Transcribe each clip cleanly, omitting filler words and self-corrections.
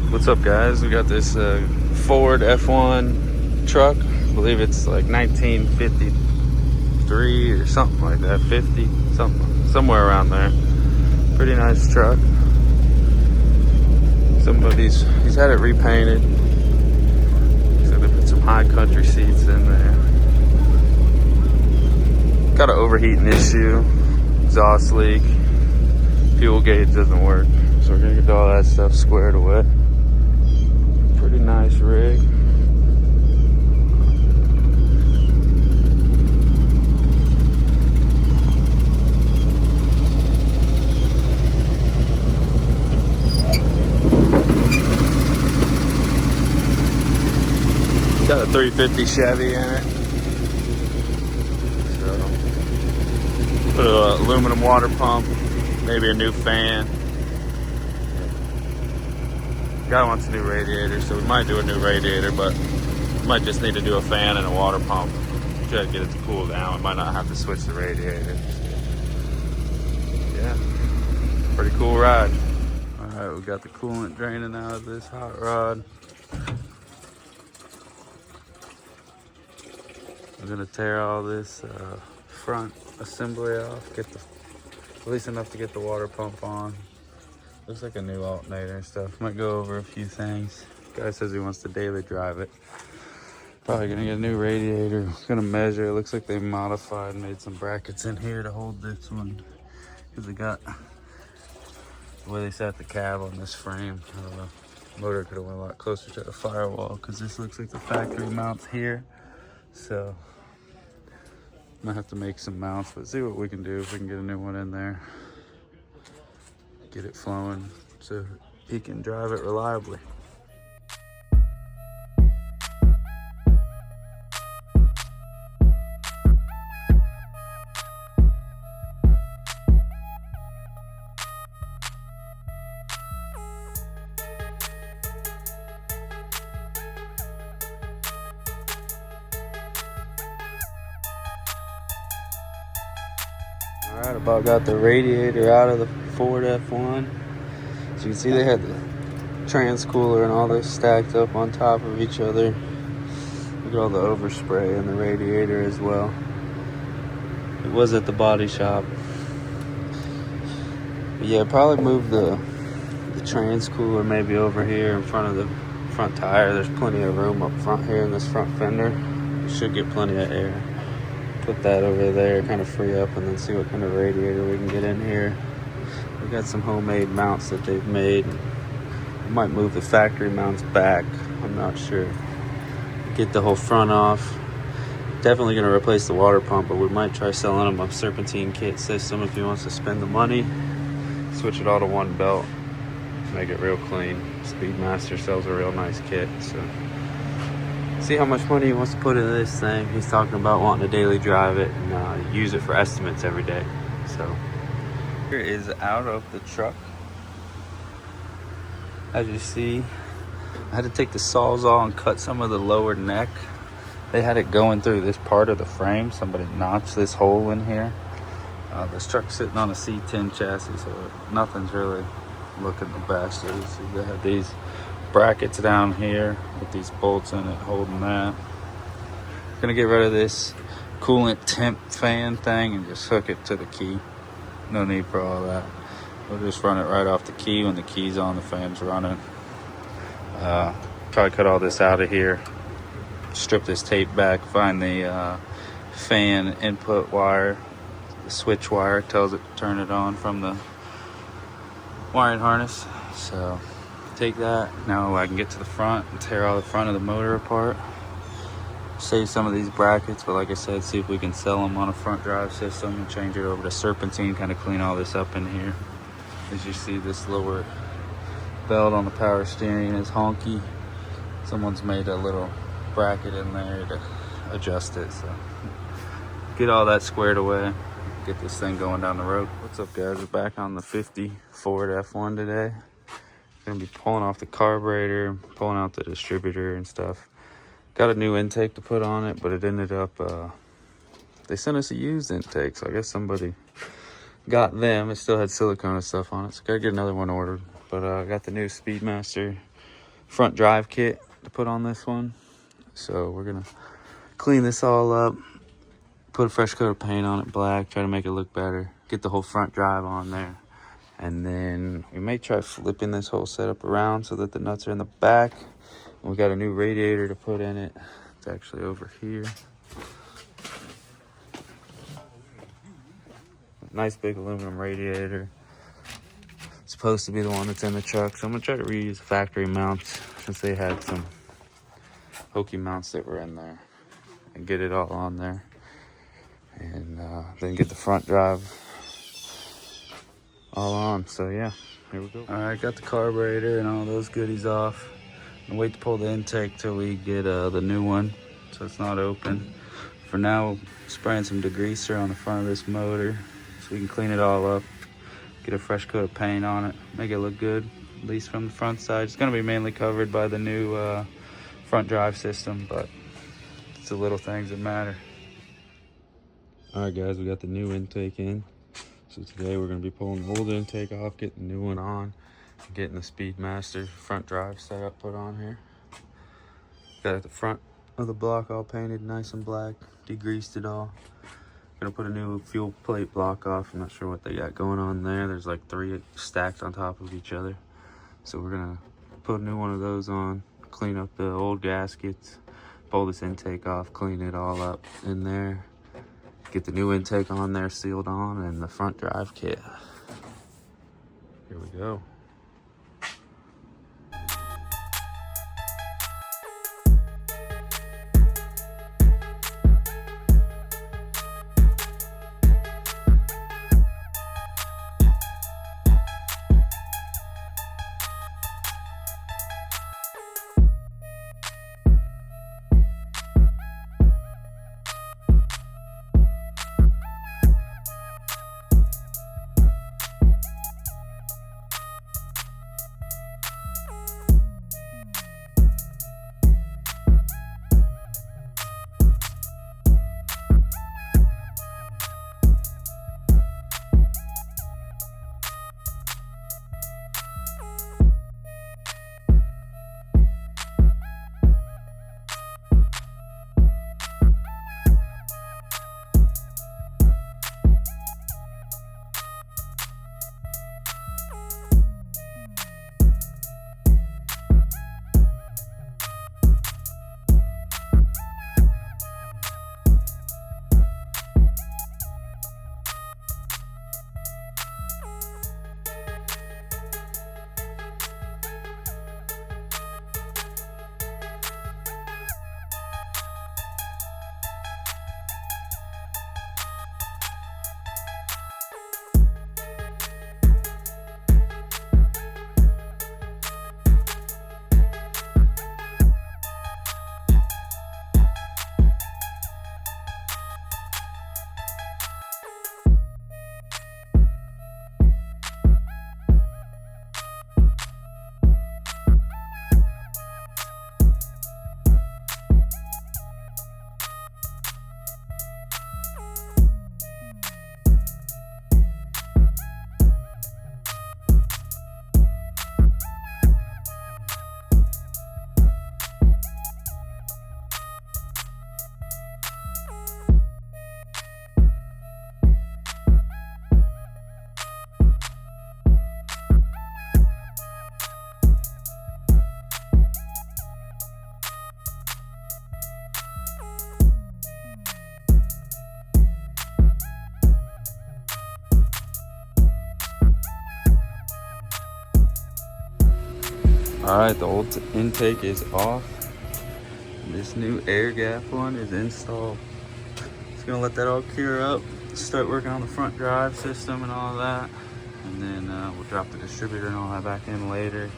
What's up, guys? We got this Ford F1 truck. I believe it's like 1953 or something like that, 50, somewhere around there. Pretty nice truck. He's had it repainted. So they put some high country seats in there. Got an overheating issue, exhaust leak, fuel gauge doesn't work. So we're gonna get all that stuff squared away. Pretty nice rig. Got a 350 Chevy in it. So put an aluminum water pump, maybe a new fan. Guy wants a new radiator, so we might do a new radiator, but we might just need to do a fan and a water pump. Try to get it to cool down. We might not have to switch the radiator. Yeah, pretty cool ride. All right, we got the coolant draining out of this hot rod. We're gonna tear all this front assembly off, get at least enough to get the water pump on. Looks like a new alternator and stuff. Might go over a few things. Guy says he wants to daily drive it. Probably gonna get a new radiator. Gonna measure. It looks like they modified, made some brackets in here to hold this one. Cause they got the way they set the cab on this frame. I don't know. Motor could have went a lot closer to the firewall because this looks like the factory mounts here. So might have to make some mounts, but see what we can do if we can get a new one in there. Get it flowing so he can drive it reliably. All right, about got the radiator out of the Ford F1. So you can see they had the trans cooler and all this stacked up on top of each other. Look at all the overspray in the radiator as well. It was at the body shop. But yeah, probably move the trans cooler maybe over here in front of the front tire. There's plenty of room up front here in this front fender. Should get plenty of air. Put that over there, kind of free up, and then see what kind of radiator we can get in here. We got some homemade mounts that they've made. We might move the factory mounts back. I'm not sure. Get the whole front off. Definitely going to replace the water pump, but we might try selling him a serpentine kit system if he wants to spend the money. Switch it all to one belt. Make it real clean. Speedmaster sells a real nice kit, so see how much money he wants to put into this thing. He's talking about wanting to daily drive it and use it for estimates every day. So here is out of the truck. As you see, I had to take the sawzall and cut some of the lower neck. They had it going through this part of the frame. Somebody notched this hole in here. This truck's sitting on a C10 chassis, so nothing's really looking the best. So you see they have these brackets down here with these bolts in it holding that. Gonna get rid of this coolant temp fan thing and just hook it to the key. No need for all that. We'll just run it right off the key. When the key's on, the fan's running. Probably cut all this out of here, strip this tape back, find the fan input wire, the switch wire tells it to turn it on from the wiring harness. So take that. Now I can get to the front and tear all the front of the motor apart. Save some of these brackets, but like I said, see if we can sell them on a front drive system and change it over to serpentine, kind of clean all this up in here. As you see, this lower belt on the power steering is honky. Someone's made a little bracket in there to adjust it. So get all that squared away, get this thing going down the road. What's up, guys? We're back on the 50 Ford F1 today. Gonna be pulling off the carburetor, pulling out the distributor and stuff. Got a new intake to put on it, but it ended up they sent us a used intake, so I guess somebody got them. It still had silicone and stuff on it, so gotta get another one ordered. But I got the new Speedmaster front drive kit to put on this one. So we're gonna clean this all up, put a fresh coat of paint on it, black, try to make it look better, get the whole front drive on there. And then we may try flipping this whole setup around so that the nuts are in the back. And we got a new radiator to put in it. It's actually over here. Nice big aluminum radiator. It's supposed to be the one that's in the truck. So I'm gonna try to reuse factory mounts since they had some hokey mounts that were in there, and get it all on there. And then get the front drive all on. So yeah, here we go. All right, got the carburetor and all those goodies off. I'm gonna wait to pull the intake till we get the new one, so it's not open. For now, spraying some degreaser on the front of this motor so we can clean it all up, get a fresh coat of paint on it, make it look good, at least from the front side. It's gonna be mainly covered by the new front drive system, but it's the little things that matter. All right, guys, we got the new intake in. So today we're going to be pulling the old intake off, getting the new one on, and getting the Speedmaster front drive setup put on here. Got at the front of the block all painted nice and black, degreased it all. Gonna put a new fuel plate block off. I'm not sure what they got going on there. There's like 3 stacked on top of each other. So we're gonna put a new one of those on, clean up the old gaskets, pull this intake off, clean it all up in there. Get the new intake on there, sealed on, and the front drive kit. Here we go. All right, the old intake is off. This new air gap one is installed. Just gonna let that all cure up, start working on the front drive system and all that. And then we'll drop the distributor and all that back in later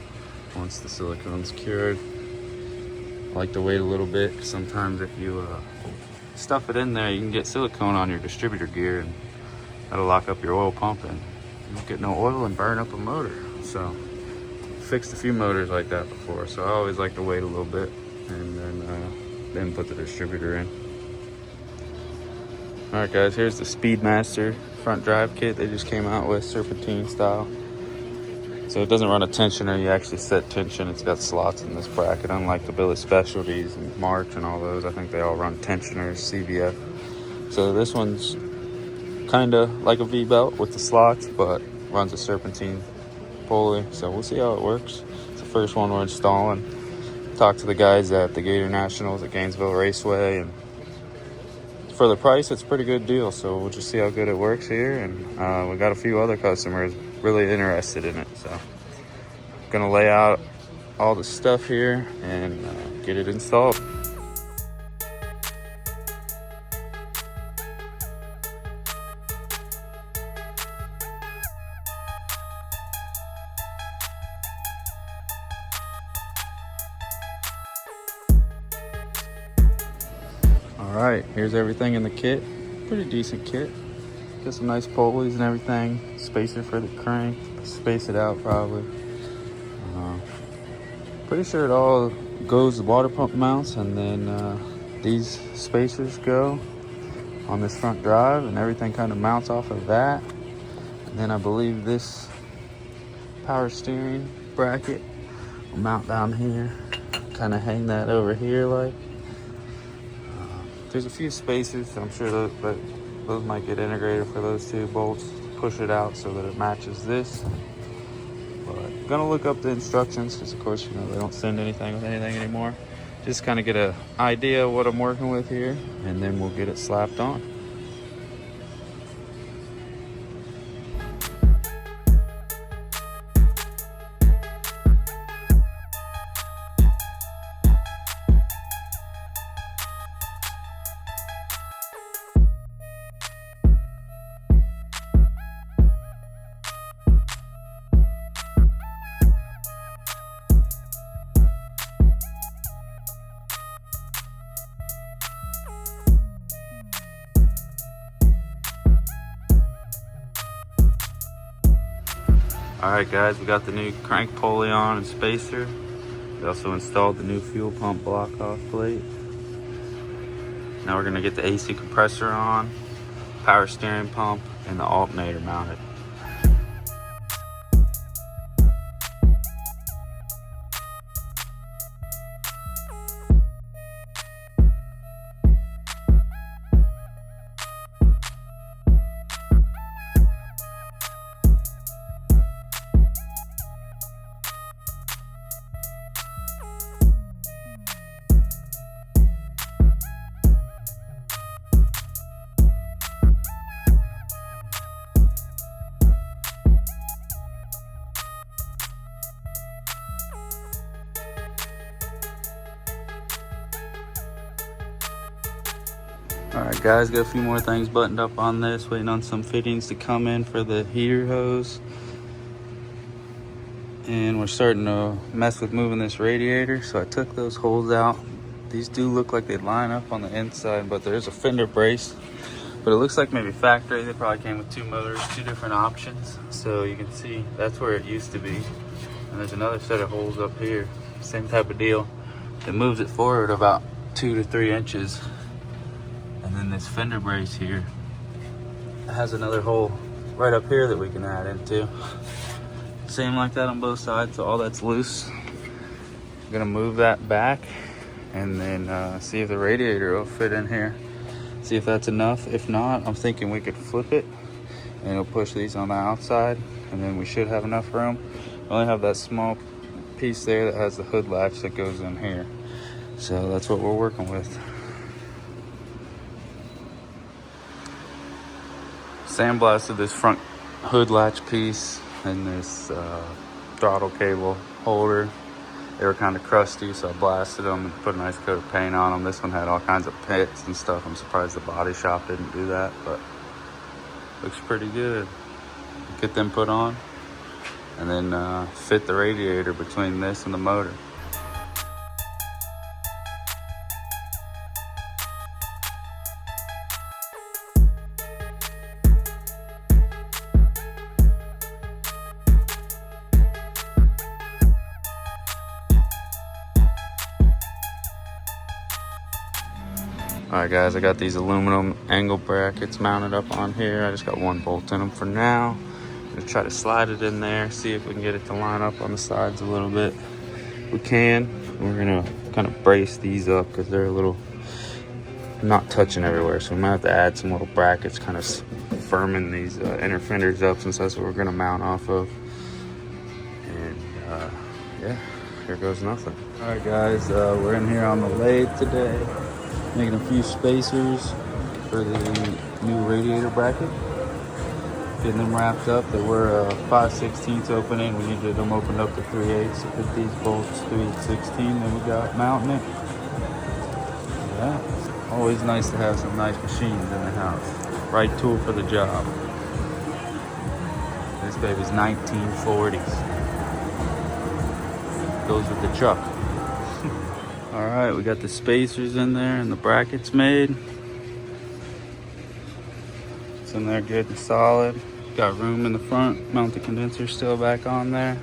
once the silicone's cured. I like to wait a little bit, 'cause sometimes if you stuff it in there, you can get silicone on your distributor gear and that'll lock up your oil pump and you won't get no oil and burn up a motor. So fixed a few motors like that before, so I always like to wait a little bit and then put the distributor in. All right, guys, here's the Speedmaster front drive kit they just came out with, serpentine style. So it doesn't run a tensioner, you actually set tension. It's got slots in this bracket, unlike the Billet Specialties and March and all those. I think they all run tensioners, CVF. So this one's kind of like a V-belt with the slots, but runs a serpentine pulley. So we'll see how it works. It's the first one we're installing. Talked to the guys at the Gator Nationals at Gainesville Raceway, and for the price, it's a pretty good deal. So we'll just see how good it works here. And we got a few other customers really interested in it. So gonna lay out all the stuff here and get it installed. All right, here's everything in the kit. Pretty decent kit. Got some nice pulleys and everything. Spacer for the crank. Space it out probably. Pretty sure it all goes to water pump mounts, and then these spacers go on this front drive, and everything kind of mounts off of that. And then I believe this power steering bracket will mount down here. Kind of hang that over here like. There's a few spacers, so I'm sure those might get integrated for those two bolts. Push it out so that it matches this. But I'm gonna look up the instructions, because of course, you know, they don't send anything with anything anymore. Just kind of get an idea of what I'm working with here, and then we'll get it slapped on. Alright guys, we got the new crank pulley on and spacer. We also installed the new fuel pump block off plate. Now we're gonna get the AC compressor on, power steering pump, and the alternator mounted. Alright guys, got a few more things buttoned up on this, waiting on some fittings to come in for the heater hose. And we're starting to mess with moving this radiator, so I took those holes out. These do look like they line up on the inside, but there's a fender brace. But it looks like maybe factory, they probably came with two motors, two different options. So you can see that's where it used to be. And there's another set of holes up here, same type of deal. It moves it forward about 2 to 3 inches. And then this fender brace here has another hole right up here that we can add into. Same like that on both sides, so all that's loose. I'm gonna move that back and then see if the radiator will fit in here. See if that's enough. If not, I'm thinking we could flip it and it'll push these on the outside, and then we should have enough room. I only have that small piece there that has the hood latch that goes in here. So that's what we're working with. Sandblasted this front hood latch piece and this throttle cable holder. They were kind of crusty, so I blasted them and put a nice coat of paint on them. This one had all kinds of pits and stuff. I'm surprised the body shop didn't do that, but looks pretty good. Get them put on and then fit the radiator between this and the motor. Alright guys, I got these aluminum angle brackets mounted up on here. I just got one bolt in them for now. Gonna try to slide it in there, see if we can get it to line up on the sides a little bit. We can. We're gonna kind of brace these up because they're a little not touching everywhere. So we might have to add some little brackets, kind of firming these inner fenders up, since that's what we're gonna mount off of. And yeah, here goes nothing. All right, guys, we're in here on the lathe today, making a few spacers for the new radiator bracket. Getting them wrapped up. They were 5/16 opening. We needed them opened up to 3/8. So put these bolts 3/16. Then we got mounting it. Yeah, always nice to have some nice machines in the house. Right tool for the job. This baby's 1940s. Goes with the truck. All right, we got the spacers in there and the brackets made. It's in there good and solid. Got room in the front. Mount the condenser still back on there.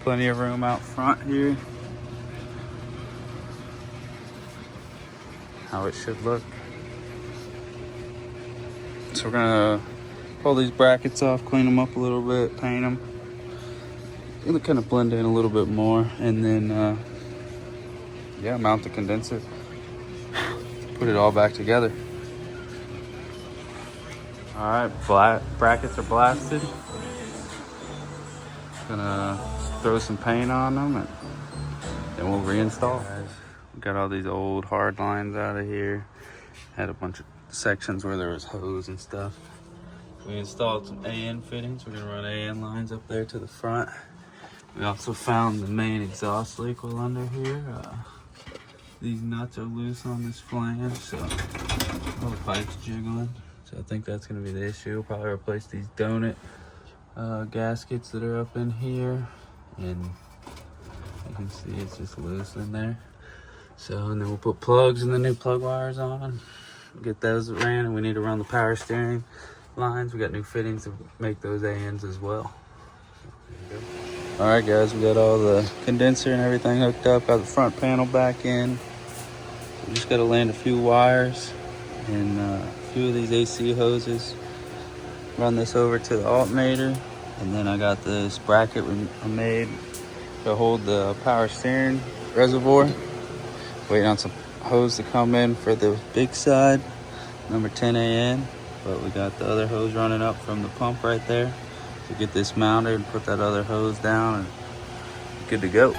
Plenty of room out front here. How it should look. So we're gonna pull these brackets off, clean them up a little bit, paint them. Gonna kind of blend in a little bit more, and then yeah, mount the condenser. Put it all back together. All right, brackets are blasted. Gonna throw some paint on them and then we'll reinstall. We got all these old hard lines out of here. Had a bunch of sections where there was hose and stuff. We installed some AN fittings. We're gonna run AN lines up there to the front. We also found the main exhaust leak well under here. These nuts are loose on this flange, so all the pipes jiggling. So I think that's gonna be the issue. We'll probably replace these donut gaskets that are up in here. And you can see it's just loose in there. So, and then we'll put plugs and the new plug wires on. Get those ran, and we need to run the power steering lines. We got new fittings to make those ANs as well. There you go. All right, guys, we got all the condenser and everything hooked up. Got the front panel back in. We just got to land a few wires and a few of these AC hoses. Run this over to the alternator, and then I got this bracket I made to hold the power steering reservoir. Waiting on some hose to come in for the big side, number 10 AN, but we got the other hose running up from the pump right there to get this mounted and put that other hose down and good to go.